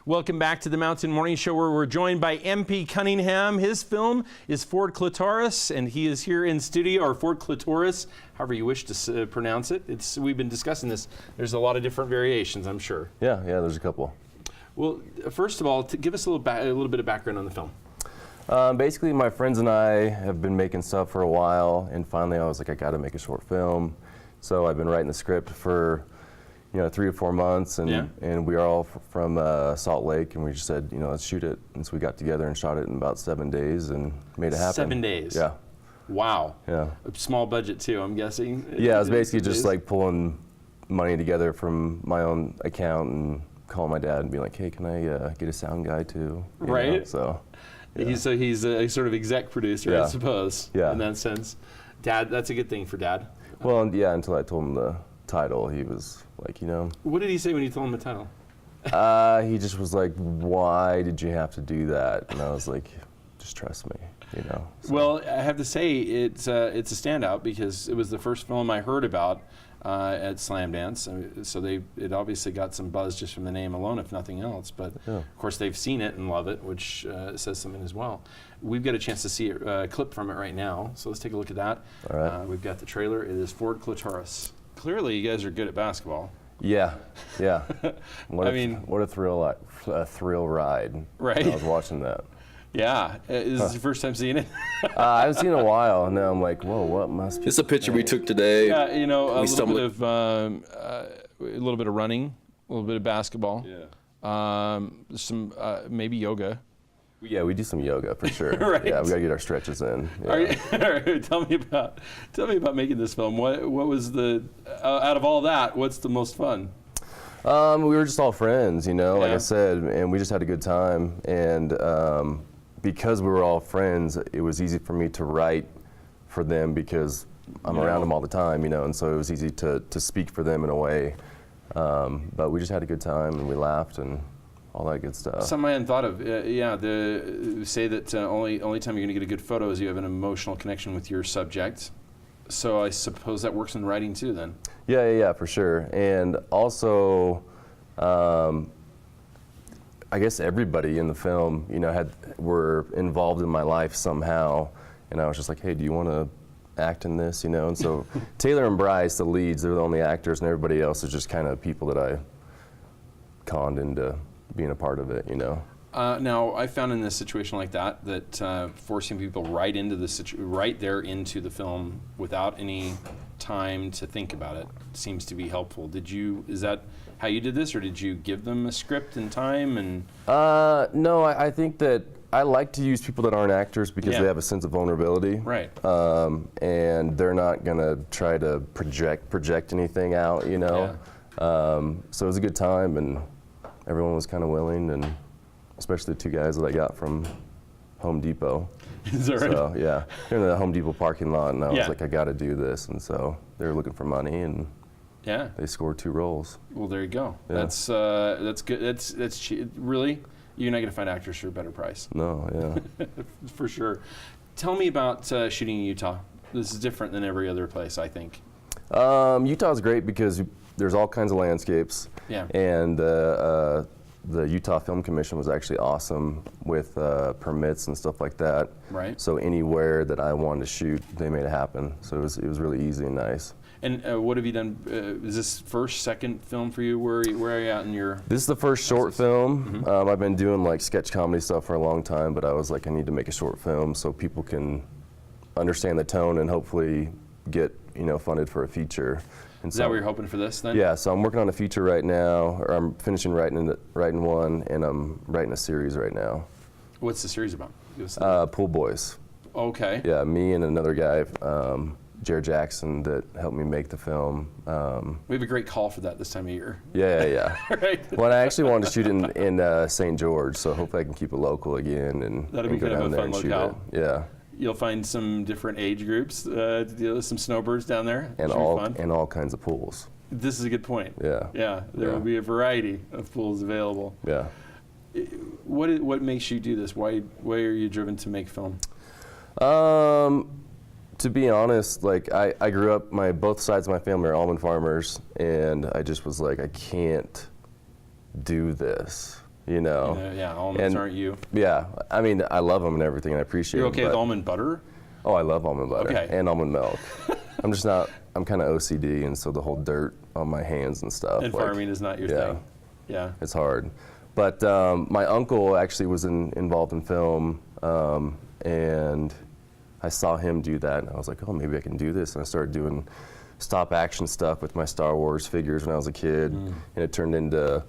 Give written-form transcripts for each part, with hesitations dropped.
Welcome back to the Mountain Morning Show, where we're joined by MP Cunningham. His film is Ford Clitaurus, and he is here in studio, or Ford Clitaurus, however you wish to pronounce it. We've been discussing this. There's a lot of different variations, I'm sure. Yeah, there's a couple. Well, first of all, give us a little bit of background on the film. Basically, my friends and I have been making stuff for a while, and finally I was like, I got to make a short film. So I've been writing the script for 3 or 4 months, and we are all from Salt Lake, and we just said, let's shoot it. And so we got together and shot it in about 7 days and made it happen. 7 days? Yeah. Wow. Yeah. A small budget too, I'm guessing. Yeah, it was basically just like pulling money together from my own account and calling my dad and being like, hey, can I get a sound guy too? Right. So. Yeah. He's a sort of exec producer, I suppose. Yeah. In that sense. Dad, that's a good thing for Dad. Well, yeah, until I told him the title, he was like, What did he say when you told him the title? He just was like, why did you have to do that? And I was like, just trust me, So. Well, I have to say it's a standout because it was the first film I heard about at Slamdance. So it obviously got some buzz just from the name alone, if nothing else. But of course they've seen it and love it, which says something as well. We've got a chance to see a clip from it right now. So let's take a look at that. All right. We've got the trailer. It is Ford Clitaurus. Clearly, you guys are good at basketball. Yeah. What a thrill ride. Right. I was watching that. Yeah. Is this your first time seeing it? I haven't seen it in a while, and now I'm like, whoa, what must be? It's a picture we took today. Yeah, a little bit of running, a little bit of basketball. Yeah. Some maybe yoga. Yeah, we do some yoga for sure. Right. Yeah, we gotta get our stretches in. Yeah. Tell me about making this film. What was out of all that? What's the most fun? We were just all friends, like I said, and we just had a good time. And because we were all friends, it was easy for me to write for them because I'm around them all the time, and so it was easy to speak for them in a way. But we just had a good time and we laughed and all that good stuff. Something I hadn't thought of. Say that only time you're going to get a good photo is you have an emotional connection with your subject. So I suppose that works in writing too, then. Yeah, for sure. And also, I guess everybody in the film, were involved in my life somehow, and I was just like, hey, do you want to act in this? And so Taylor and Bryce, the leads, they're the only actors, and everybody else is just kind of people that I conned into being a part of it, Now, I found in this situation like that forcing people right into the film without any time to think about it seems to be helpful. Is that how you did this, or did you give them a script and time? And no, I think that I like to use people that aren't actors because they have a sense of vulnerability. Right. And they're not gonna try to project anything out, Yeah. So it was a good time, and everyone was kind of willing, and especially the 2 guys that I got from Home Depot. Is that right? So yeah, they're in the Home Depot parking lot, and I was like, I got to do this, and so they were looking for money, and they scored 2 roles. Well, there you go. Yeah. That's good. That's really, you're not going to find actors for a better price. No, yeah, for sure. Tell me about shooting in Utah. This is different than every other place, I think. Utah's great because there's all kinds of landscapes. Yeah. And the Utah Film Commission was actually awesome with permits and stuff like that. Right. So anywhere that I wanted to shoot, they made it happen. So it was really easy and nice. And what have you done? Is this first, second film for you? Where are you at in your? This is the first short film. Mm-hmm. I've been doing like sketch comedy stuff for a long time, but I was like, I need to make a short film so people can understand the tone and hopefully get funded for a feature. And Is that what you're hoping for this then? Yeah, so I'm working on a feature right now, or I'm finishing writing one, and I'm writing a series right now. What's the series about? Pool Boys. Okay. Yeah, me and another guy, Jared Jackson, that helped me make the film. We have a great call for that this time of year. Yeah. Right. Well, I actually wanted to shoot in St. George, so hopefully I can keep it local again and That'll be go kind down of a there fun and shoot locale. it. Yeah. You'll find some different age groups to deal with, some snowbirds down there. And all kinds of pools. This is a good point. Yeah. Yeah, there will be a variety of pools available. Yeah. What makes you do this? Why are you driven to make film? To be honest, like I grew up, both sides of my family are almond farmers, and I just was like, I can't do this, you know. Yeah, almonds And- aren't you. Yeah, I mean, I love them and everything, and I appreciate You're them. okay with but- almond butter? Oh, I love almond butter Okay. and almond milk. I'm just not, I'm kind of OCD, and so the whole dirt on my hands and stuff. And like, farming is not your yeah. thing. Yeah. It's hard. But my uncle actually was involved in film, and I saw him do that, and I was like, oh, maybe I can do this. And I started doing stop action stuff with my Star Wars figures when I was a kid, and it turned into,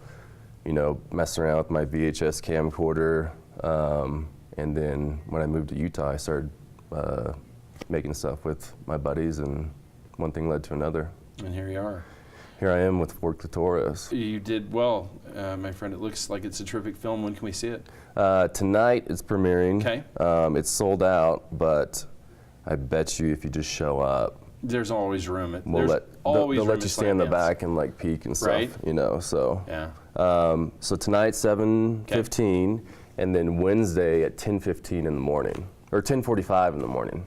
you know, messing around with my VHS camcorder. And then when I moved to Utah, I started making stuff with my buddies, and one thing led to another. And here you are. Here I am with Fort Clitaurus. You did well, my friend. It looks like it's a terrific film. When can we see it? Tonight it's premiering. Okay. It's sold out, but I bet you if you just show up, There's always room. they'll always let room you at stay in the Slamdance. back and like peek and stuff, Right. you know. So, Yeah. so tonight 7:15, and then Wednesday at 10:15 in the morning, or 10:45 in the morning.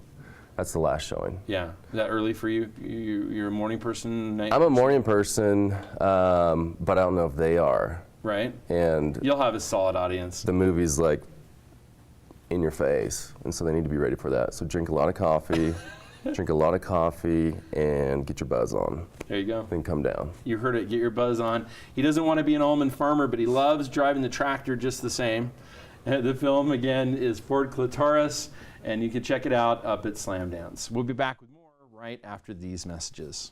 That's the last showing. Yeah. Is that early for you? You're a morning person, night I'm a person? morning person, but I don't know if they are. Right. And You'll have a solid audience. the movie's like in your face, and so they need to be ready for that. So drink a lot of coffee, and get your buzz on. There you go. Then come down. You heard it. Get your buzz on. He doesn't want to be an almond farmer, but he loves driving the tractor just the same. The film, again, is Fort Clitaurus, and you can check it out up at Slamdance. We'll be back with more right after these messages.